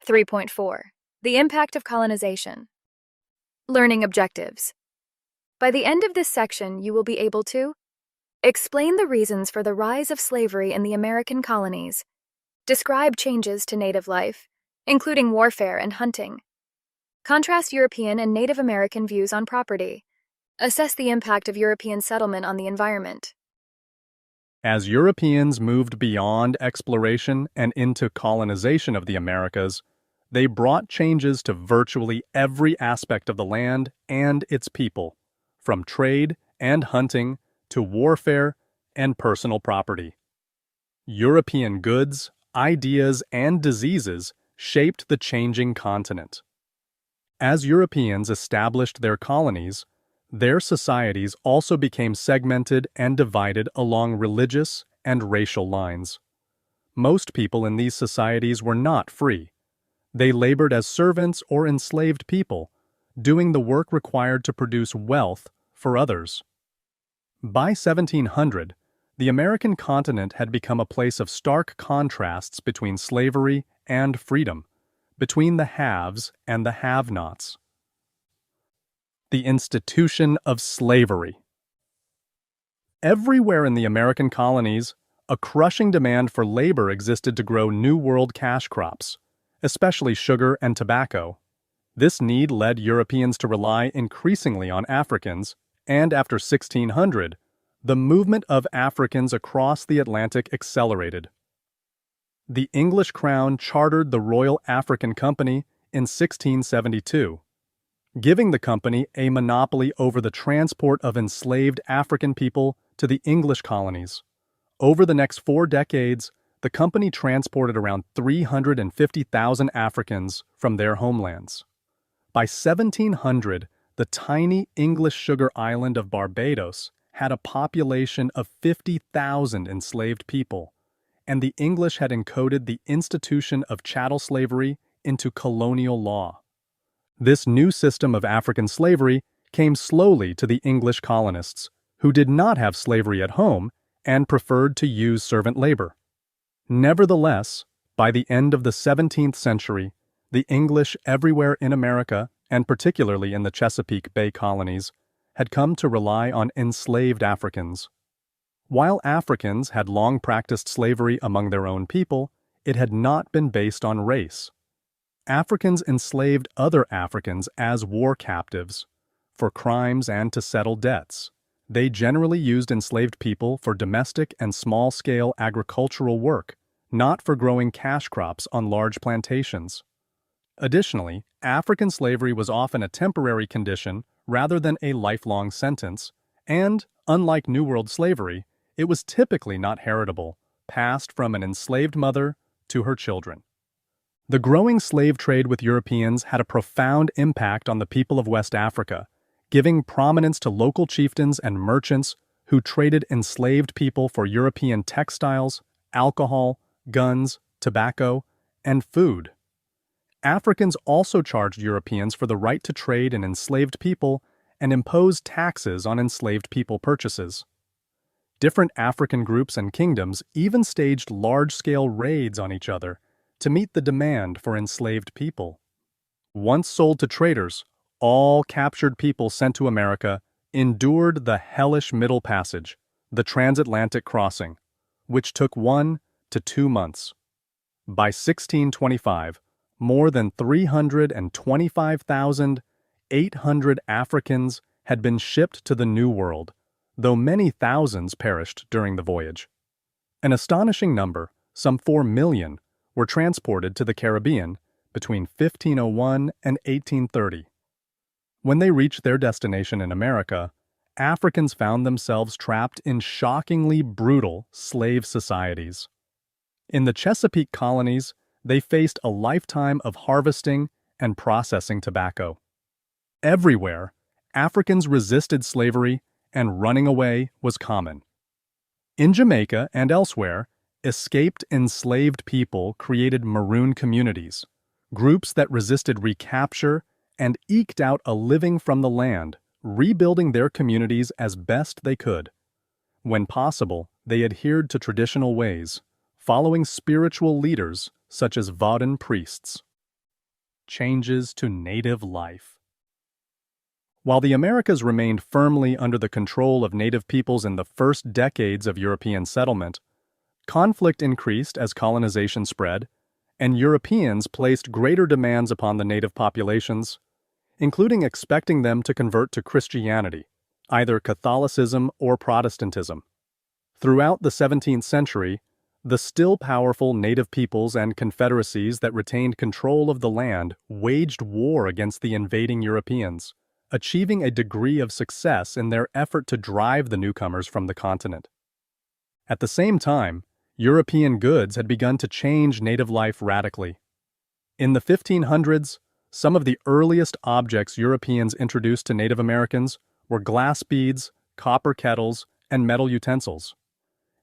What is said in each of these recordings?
3.4. The impact of colonization. Learning objectives. By the end of this section, you will be able to explain the reasons for the rise of slavery in the American colonies, describe changes to native life, including warfare and hunting, contrast European and Native American views on property, assess the impact of European settlement on the environment. As Europeans moved beyond exploration and into colonization of the Americas, they brought changes to virtually every aspect of the land and its people, from trade and hunting to warfare and personal property. European goods, ideas, and diseases shaped the changing continent. As Europeans established their colonies, their societies also became segmented and divided along religious and racial lines. Most people in these societies were not free. They labored as servants or enslaved people, doing the work required to produce wealth for others. By 1700, the American continent had become a place of stark contrasts between slavery and freedom, between the haves and the have-nots. The institution of slavery. Everywhere in the American colonies, a crushing demand for labor existed to grow New World cash crops, especially sugar and tobacco. This need led Europeans to rely increasingly on Africans, and after 1600, the movement of Africans across the Atlantic accelerated. The English crown chartered the Royal African Company in 1672, giving the company a monopoly over the transport of enslaved African people to the English colonies. Over the next 4 decades, the company transported around 350,000 Africans from their homelands. By 1700, the tiny English sugar island of Barbados had a population of 50,000 enslaved people, and the English had encoded the institution of chattel slavery into colonial law. This new system of African slavery came slowly to the English colonists, who did not have slavery at home and preferred to use servant labor. Nevertheless, by the end of the 17th century, the English everywhere in America, and particularly in the Chesapeake Bay colonies, had come to rely on enslaved Africans. While Africans had long practiced slavery among their own people, it had not been based on race. Africans enslaved other Africans as war captives, for crimes and to settle debts. They generally used enslaved people for domestic and small-scale agricultural work, not for growing cash crops on large plantations. Additionally, African slavery was often a temporary condition rather than a lifelong sentence, and, unlike New World slavery, it was typically not heritable, passed from an enslaved mother to her children. The growing slave trade with Europeans had a profound impact on the people of West Africa, giving prominence to local chieftains and merchants who traded enslaved people for European textiles, alcohol, guns, tobacco, and food. Africans also charged Europeans for the right to trade in enslaved people and imposed taxes on enslaved people purchases. Different African groups and kingdoms even staged large-scale raids on each other to meet the demand for enslaved people. Once sold to traders, all captured people sent to America endured the hellish Middle Passage, the transatlantic crossing, which took 1 to 2 months. By 1625, more than 325,800 Africans had been shipped to the New World, though many thousands perished during the voyage. An astonishing number, some 4 million, were transported to the Caribbean between 1501 and 1830. When they reached their destination in America, Africans found themselves trapped in shockingly brutal slave societies. In the Chesapeake colonies, they faced a lifetime of harvesting and processing tobacco. Everywhere, Africans resisted slavery, and running away was common. In Jamaica and elsewhere, escaped enslaved people created maroon communities, groups that resisted recapture and eked out a living from the land, rebuilding their communities as best they could. When possible, they adhered to traditional ways, following spiritual leaders such as Vaudin priests. changes to native life. While the Americas remained firmly under the control of native peoples in the first decades of European settlement, conflict increased as colonization spread, and Europeans placed greater demands upon the native populations, including expecting them to convert to Christianity, either Catholicism or Protestantism. Throughout the 17th century, the still powerful native peoples and confederacies that retained control of the land waged war against the invading Europeans, achieving a degree of success in their effort to drive the newcomers from the continent. At the same time, European goods had begun to change native life radically. In the 1500s, some of the earliest objects Europeans introduced to Native Americans were glass beads, copper kettles, and metal utensils.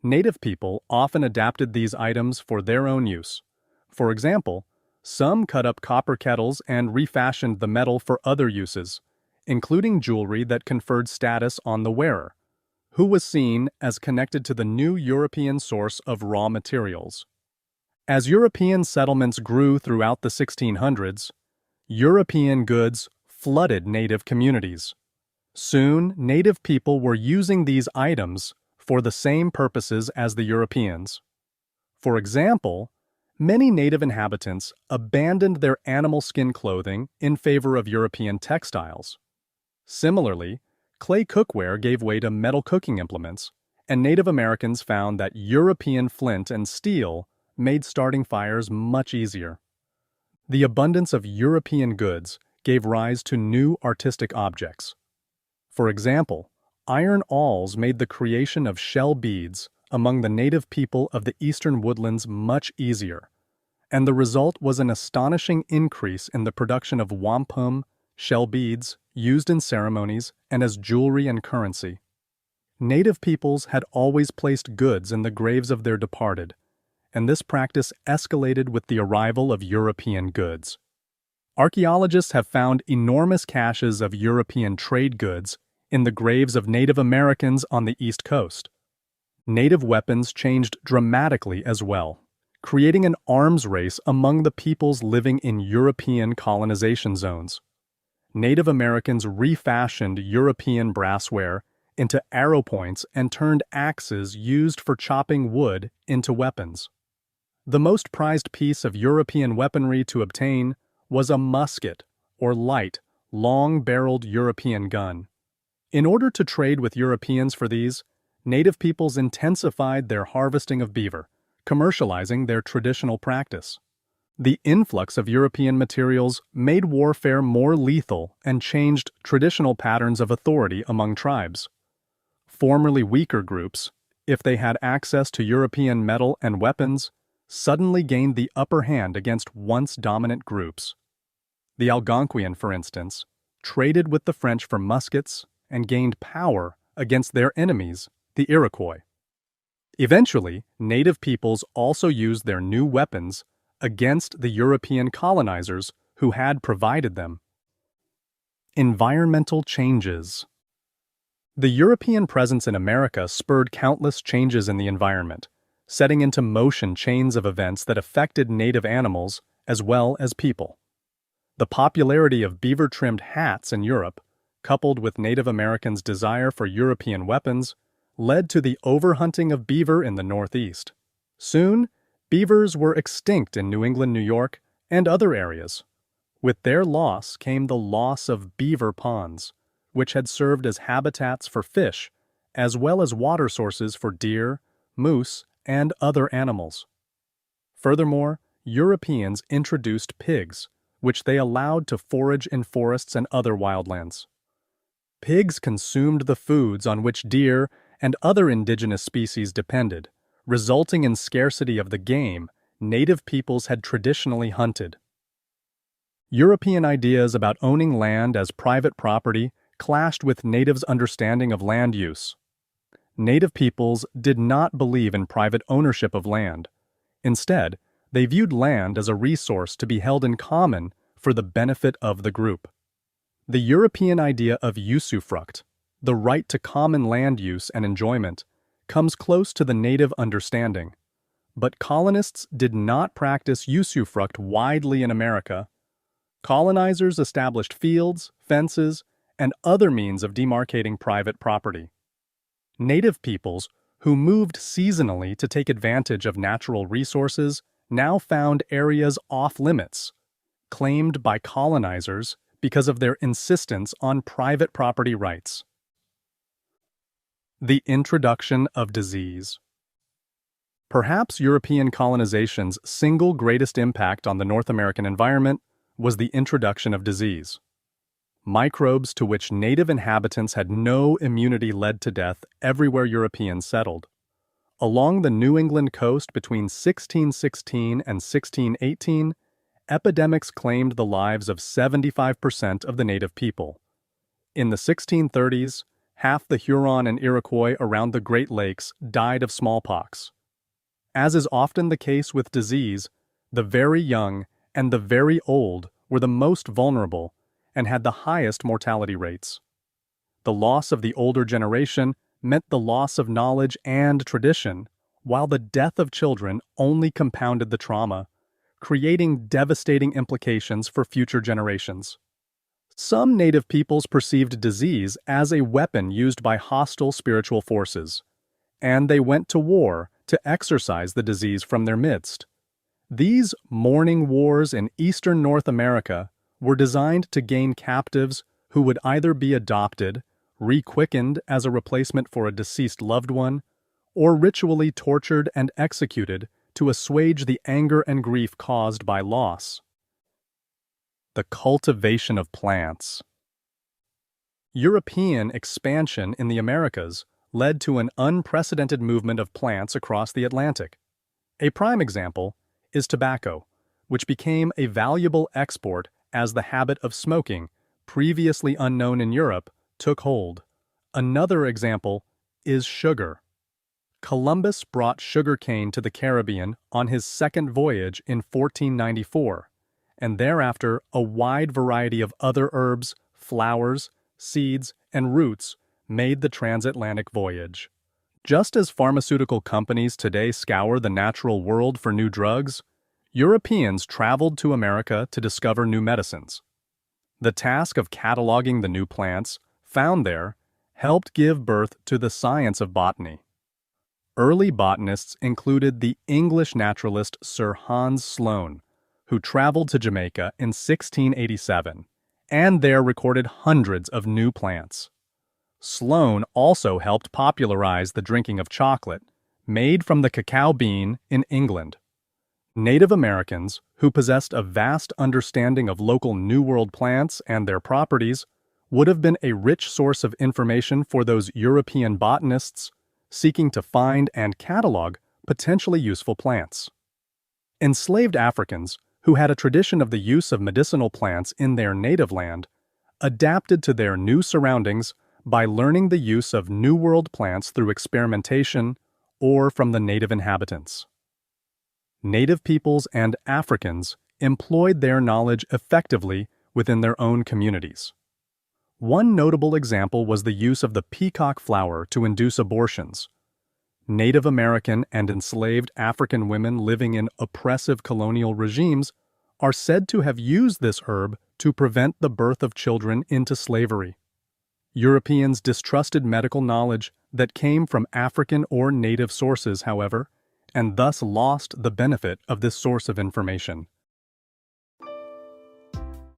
Native people often adapted these items for their own use. For example, some cut up copper kettles and refashioned the metal for other uses, including jewelry that conferred status on the wearer, who was seen as connected to the new European source of raw materials. As European settlements grew throughout the 1600s, European goods flooded native communities. Soon, native people were using these items for the same purposes as the Europeans. For example, many native inhabitants abandoned their animal skin clothing in favor of European textiles. Similarly, clay cookware gave way to metal cooking implements, and Native Americans found that European flint and steel made starting fires much easier. The abundance of European goods gave rise to new artistic objects. For example, iron awls made the creation of shell beads among the native people of the eastern woodlands much easier, and the result was an astonishing increase in the production of wampum, shell beads, used in ceremonies and as jewelry and currency. Native peoples had always placed goods in the graves of their departed, and this practice escalated with the arrival of European goods. Archaeologists have found enormous caches of European trade goods in the graves of Native Americans on the East Coast. Native weapons changed dramatically as well, creating an arms race among the peoples living in European colonization zones. Native Americans refashioned European brassware into arrow points and turned axes used for chopping wood into weapons. The most prized piece of European weaponry to obtain was a musket, or light, long-barreled European gun. In order to trade with Europeans for these, native peoples intensified their harvesting of beaver, commercializing their traditional practice. The influx of European materials made warfare more lethal and changed traditional patterns of authority among tribes. Formerly weaker groups, if they had access to European metal and weapons, suddenly gained the upper hand against once dominant groups. The Algonquian, for instance, traded with the French for muskets and gained power against their enemies, the Iroquois. Eventually, native peoples also used their new weapons against the European colonizers who had provided them. Environmental changes. The European presence in America spurred countless changes in the environment, setting into motion chains of events that affected native animals as well as people. The popularity of beaver-trimmed hats in Europe, coupled with Native Americans' desire for European weapons, led to the overhunting of beaver in the Northeast. Soon, beavers were extinct in New England, New York, and other areas. With their loss came the loss of beaver ponds, which had served as habitats for fish, as well as water sources for deer, moose, and other animals. Furthermore, Europeans introduced pigs, which they allowed to forage in forests and other wildlands. Pigs consumed the foods on which deer and other indigenous species depended, resulting in scarcity of the game native peoples had traditionally hunted. European ideas about owning land as private property clashed with natives' understanding of land use. Native peoples did not believe in private ownership of land. Instead, they viewed land as a resource to be held in common for the benefit of the group. The European idea of usufruct, the right to common land use and enjoyment, comes close to the native understanding. But colonists did not practice usufruct widely in America. Colonizers established fields, fences, and other means of demarcating private property. Native peoples, who moved seasonally to take advantage of natural resources, now found areas off-limits, claimed by colonizers because of their insistence on private property rights. The introduction of disease. Perhaps European colonization's single greatest impact on the North American environment was the introduction of disease. Microbes to which native inhabitants had no immunity led to death everywhere Europeans settled. Along the New England coast between 1616 and 1618, epidemics claimed the lives of 75% of the native people. In the 1630s, half the Huron and Iroquois around the Great Lakes died of smallpox. As is often the case with disease, the very young and the very old were the most vulnerable and had the highest mortality rates. The loss of the older generation meant the loss of knowledge and tradition, while the death of children only compounded the trauma, creating devastating implications for future generations. Some native peoples perceived disease as a weapon used by hostile spiritual forces, and they went to war to exorcise the disease from their midst. These mourning wars in eastern North America were designed to gain captives who would either be adopted, re-quickened as a replacement for a deceased loved one, or ritually tortured and executed to assuage the anger and grief caused by loss. The cultivation of plants. European expansion in the Americas led to an unprecedented movement of plants across the Atlantic. A prime example is tobacco, which became a valuable export as the habit of smoking, previously unknown in Europe, took hold. Another example is sugar. Columbus brought sugarcane to the Caribbean on his second voyage in 1494, and thereafter a wide variety of other herbs, flowers, seeds, and roots made the transatlantic voyage. Just as pharmaceutical companies today scour the natural world for new drugs, Europeans traveled to America to discover new medicines. The task of cataloging the new plants found there helped give birth to the science of botany. Early botanists included the English naturalist Sir Hans Sloane, who traveled to Jamaica in 1687, and there recorded hundreds of new plants. Sloane also helped popularize the drinking of chocolate, made from the cacao bean in England. Native Americans, who possessed a vast understanding of local New World plants and their properties, would have been a rich source of information for those European botanists seeking to find and catalog potentially useful plants. Enslaved Africans, who had a tradition of the use of medicinal plants in their native land, adapted to their new surroundings by learning the use of New World plants through experimentation or from the native inhabitants. Native peoples and Africans employed their knowledge effectively within their own communities. One notable example was the use of the peacock flower to induce abortions. Native American and enslaved African women living in oppressive colonial regimes are said to have used this herb to prevent the birth of children into slavery. Europeans distrusted medical knowledge that came from African or native sources, however, and thus lost the benefit of this source of information.